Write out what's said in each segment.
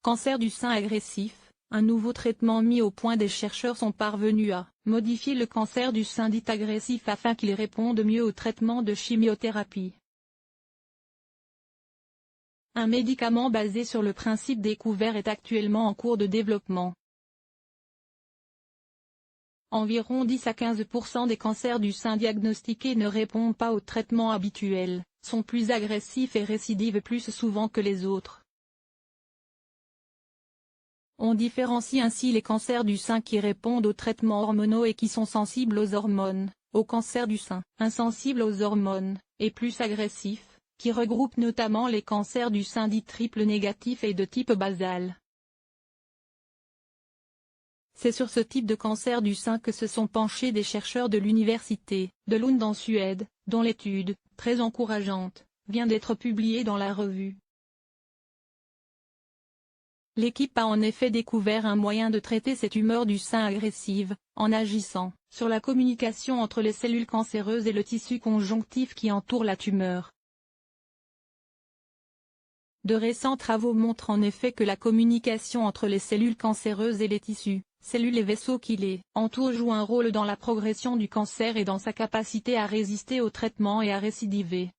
Cancer du sein agressif, un nouveau traitement mis au point. Des chercheurs sont parvenus à modifier le cancer du sein dit agressif afin qu'il réponde mieux au traitement de chimiothérapie. Un médicament basé sur le principe découvert est actuellement en cours de développement. Environ 10 à 15% des cancers du sein diagnostiqués ne répondent pas au traitement habituel, sont plus agressifs et récidivent plus souvent que les autres. On différencie ainsi les cancers du sein qui répondent aux traitements hormonaux et qui sont sensibles aux hormones, aux cancers du sein insensibles aux hormones, et plus agressifs, qui regroupent notamment les cancers du sein dits triple négatifs et de type basal. C'est sur ce type de cancer du sein que se sont penchés des chercheurs de l'université de Lund en Suède, dont l'étude, très encourageante, vient d'être publiée dans la revue. L'équipe a en effet découvert un moyen de traiter ces tumeurs du sein agressives, en agissant sur la communication entre les cellules cancéreuses et le tissu conjonctif qui entoure la tumeur. De récents travaux montrent en effet que la communication entre les cellules cancéreuses et les tissus, cellules et vaisseaux qui les entourent joue un rôle dans la progression du cancer et dans sa capacité à résister au traitement et à récidiver.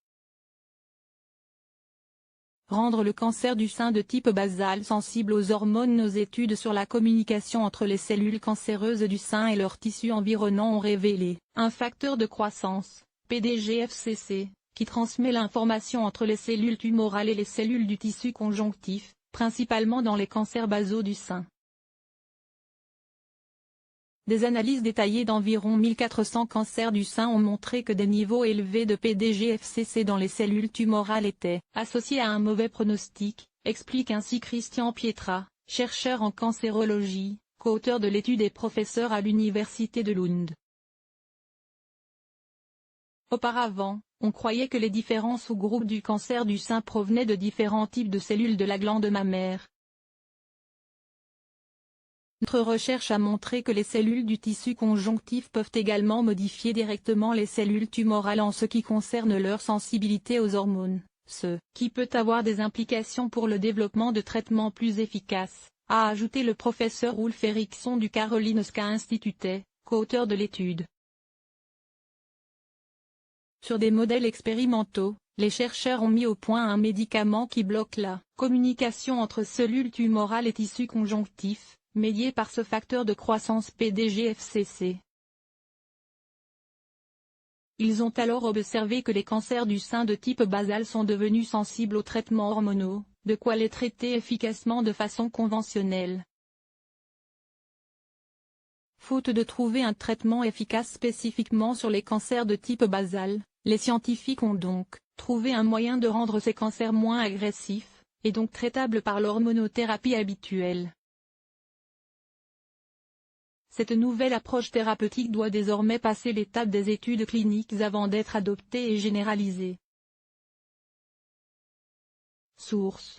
Rendre le cancer du sein de type basal sensible aux hormones. Nos études sur la communication entre les cellules cancéreuses du sein et leurs tissus environnants ont révélé un facteur de croissance, PDGFCC, qui transmet l'information entre les cellules tumorales et les cellules du tissu conjonctif, principalement dans les cancers basaux du sein. Des analyses détaillées d'environ 1400 cancers du sein ont montré que des niveaux élevés de PDGFCC dans les cellules tumorales étaient associés à un mauvais pronostic, explique ainsi Christian Pietra, chercheur en cancérologie, co-auteur de l'étude et professeur à l'université de Lund. Auparavant, on croyait que les différents sous-groupes du cancer du sein provenaient de différents types de cellules de la glande mammaire. Notre recherche a montré que les cellules du tissu conjonctif peuvent également modifier directement les cellules tumorales en ce qui concerne leur sensibilité aux hormones, ce qui peut avoir des implications pour le développement de traitements plus efficaces, a ajouté le professeur Ulf Eriksson du Karolinska Institutet, co-auteur de l'étude. Sur des modèles expérimentaux, les chercheurs ont mis au point un médicament qui bloque la communication entre cellules tumorales et tissus conjonctifs, médié par ce facteur de croissance PDGFCC. Ils ont alors observé que les cancers du sein de type basal sont devenus sensibles aux traitements hormonaux, de quoi les traiter efficacement de façon conventionnelle. Faute de trouver un traitement efficace spécifiquement sur les cancers de type basal, les scientifiques ont donc trouvé un moyen de rendre ces cancers moins agressifs, et donc traitables par l'hormonothérapie habituelle. Cette nouvelle approche thérapeutique doit désormais passer l'étape des études cliniques avant d'être adoptée et généralisée. Source.